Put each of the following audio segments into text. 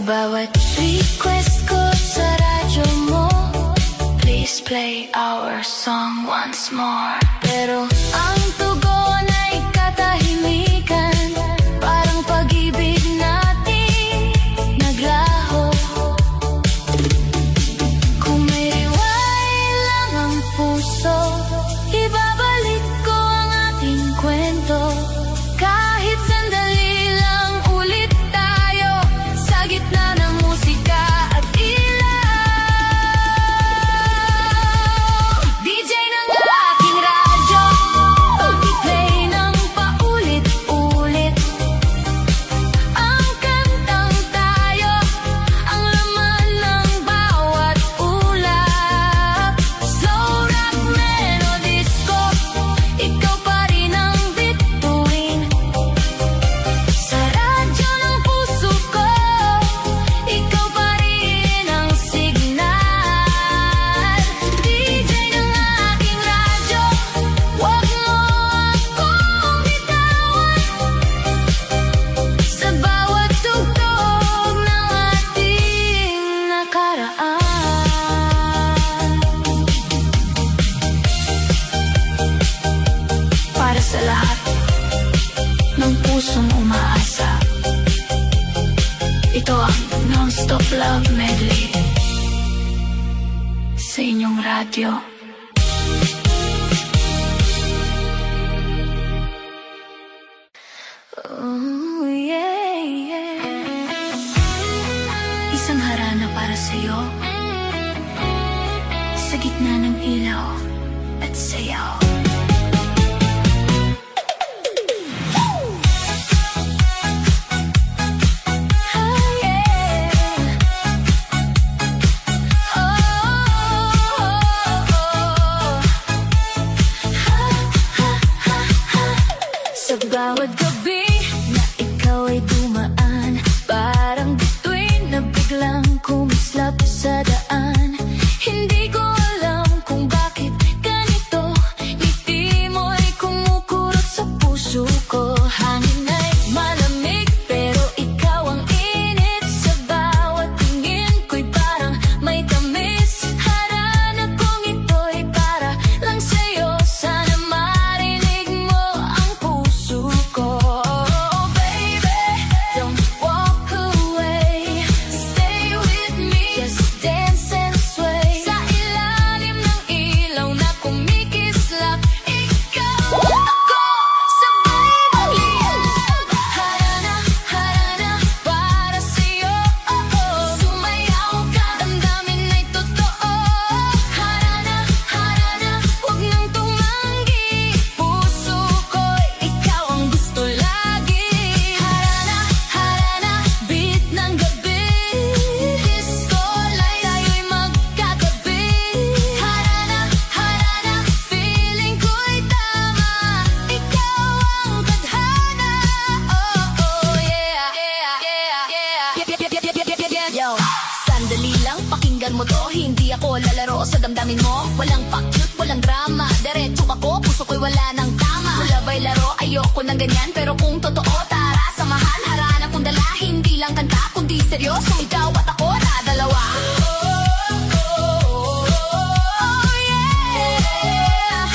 bawat request ko sa radyo mo, please play our song once more. Pero ang tugon ay katahimikan, parang pag-ibig natin naglaho. Kung may rewind lang ang puso, ibabalik ko ang ating kwento. Kahit sandali lang ulit tayo sa gitna ng musika at ilaw. DJ ng aking radyo, pag-play ng paulit-ulit ang kantang tayo, ang laman ng bawat ulap. Slow rock, melodies ko, ikaw pa rin ang bituin. Sa radyo ng puso ko, ikaw pa rin ang signal. DJ ng aking radyo, wag mo akong bitawan sa bawat tugtog ng ating nakaraan. Para sa lahat ng pusong umaasa, ito ang Non-Stop Love Medley sa inyong radyo. Oh, yeah, yeah. Isang harana para sa'yo, sa gitna ng ilaw at sayaw. Sa bawat gabi na ikaw ay dumaan, parang bituin na biglang kumislap sa daan. Hindi ko alam kung bakit ganito, ngiti mo'y kumukurot sa puso ko. Hangin ay malamig pero ikaw ang init, sa bawat tingin ko'y parang may tamis. Harana kong ito'y para lang sa'yo, sana marinig mo ang puso ko. Oh baby, don't walk away, stay with me, just dance and sway. Sa ilalim ng ilaw na kumikislap, ikaw at ako sabay magliyab. Harana, harana para sa'yo, oh oh. Sumayaw ka, damdamin ay totoo. Harana, harana, huwag nang tumanggi, puso ko'y ikaw ang gusto lagi. Harana, harana, beat ng gabi, disco light, tayo'y magkatabi. Harana, harana, feeling ko'y tama, ikaw ang tadhana. Oh, oh, yeah, yeah, yeah, yeah. Yo, sandali lang, pakinggan mo to, hindi ako lalaro sa damdamin mo. Walang pakyut, walang drama, diretso ako, puso ko'y wala nang tama. Kulabay laro, ayoko ng ganyan, pero kung totoo, tara samahan. Harana kong dala, hindi lang kanta, kundi seryosong ikaw at ako na dalawa. Oh, yeah.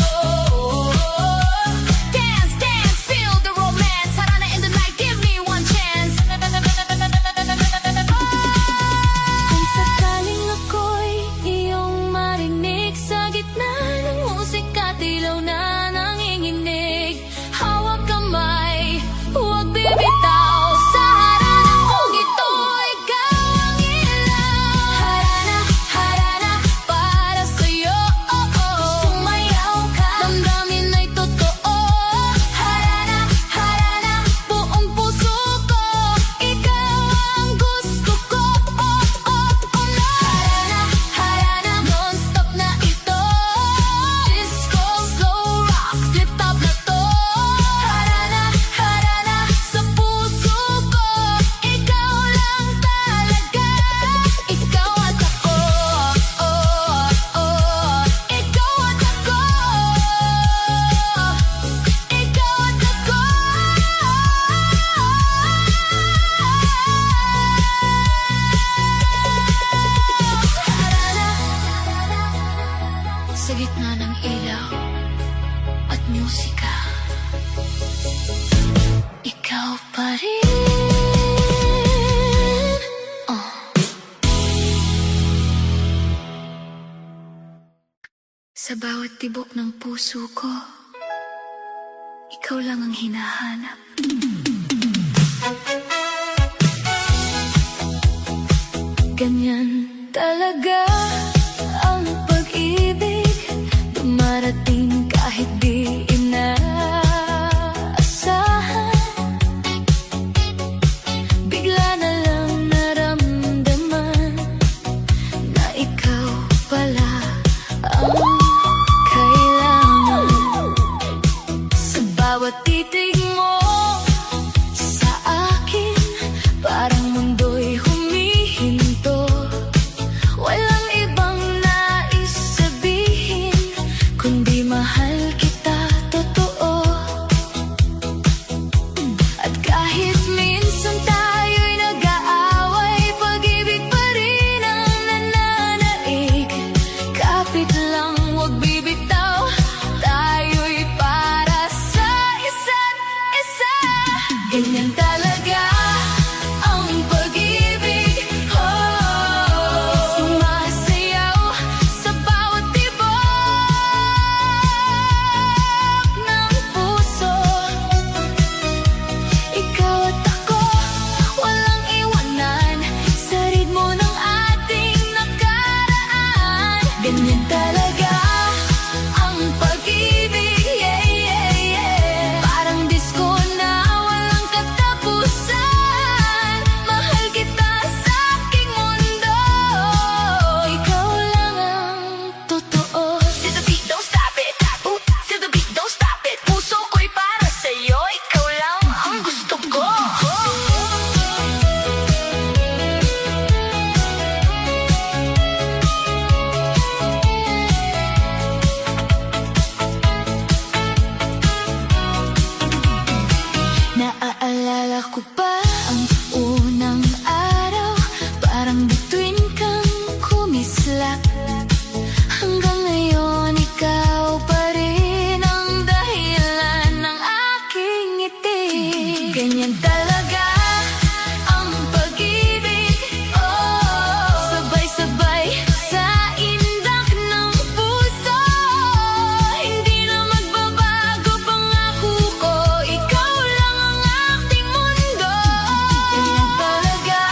Dance, dance, feel the romance. Harana in the night, give me one chance. Kung sakaling ako'y iyong marinig, sa gitna ng musika at ilaw na nanginginig, hawak kamay, huwag bibitaw. Sa harana kong ito, ikaw ang ilaw. Harana, Sa bawat tibok ng puso ko, ikaw lang ang hinahanap. Ganyan talaga ang pag-ibig, dumarating kahit di inaasahan. Bigla na lang naramdaman na ikaw pala ang kailangan. Sa bawat titig mo sa akin, parang mundo'y humihinto. Walang ibang nais sabihin, kundi mahal kita totoo. At kahit minsan tayo'y nag-aaway, pag-ibig pa rin ang nananaig. Kapit lang, huwag bibitaw, tayo'y para sa isa't isa. Ganyan talaga ang pag-ibig, oh, sumasayaw sa bawat tibok ng puso. Ikaw at ako, walang iwanan sa ritmo ng ating nakaraan. Ganyan talaga ang pag-ibig, yeah, yeah, yeah. Parang disco na walang katapusan. Mahal kita sa aking mundo, ikaw lang ang totoo. To the beat, don't stop it. Ooh, to the beat, don't stop it. Puso ko'y para sa'yo, ikaw lang ang gusto ko. Naaalala ko pa ang unang araw, parang bituin kang kumislap. Hanggang ngayon, ikaw pa rin ang dahilan ng aking ngiti. Ganyan talaga ang pag-ibig, oh, sabay-sabay sa indak ng puso. Hindi na magbabago pangako ko, ikaw lang ang aking mundo. Ganyan talaga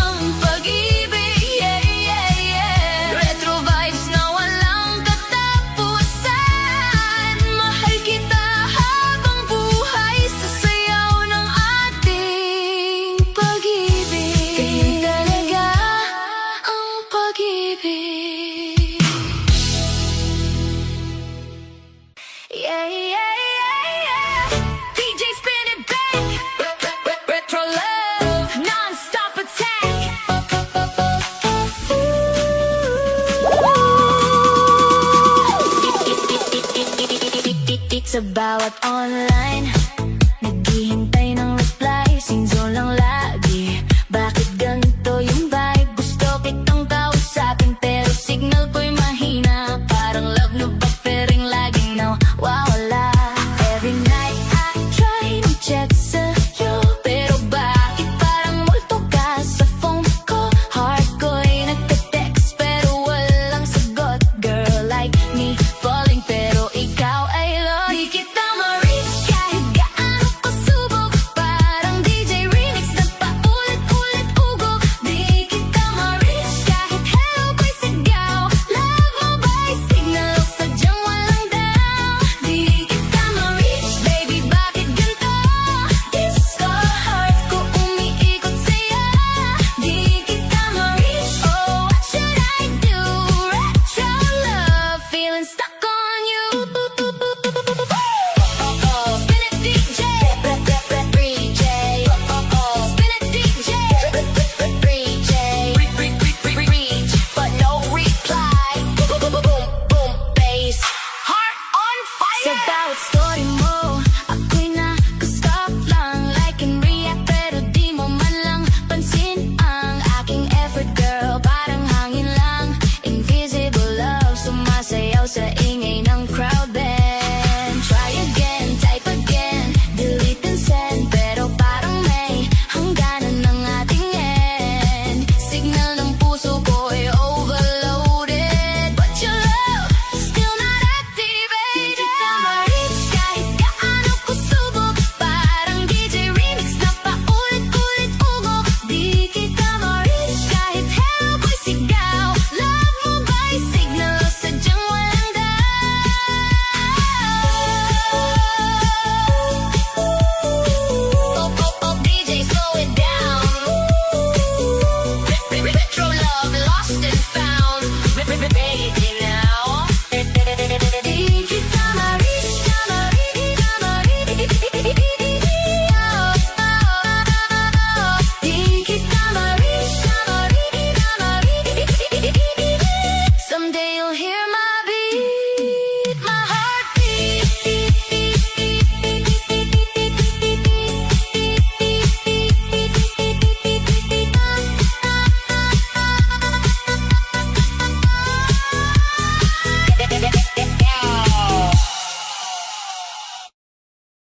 ang pag-ibig, yeah, yeah, yeah. Retro vibes na walang katapusan. Mahal kita habang buhay sa sayaw ng ating pag-ibig. Ganyan talaga ang pag-ibig. Yeah, yeah, yeah, yeah. DJ spin it back. Retro love, non-stop attack. Sa bawat online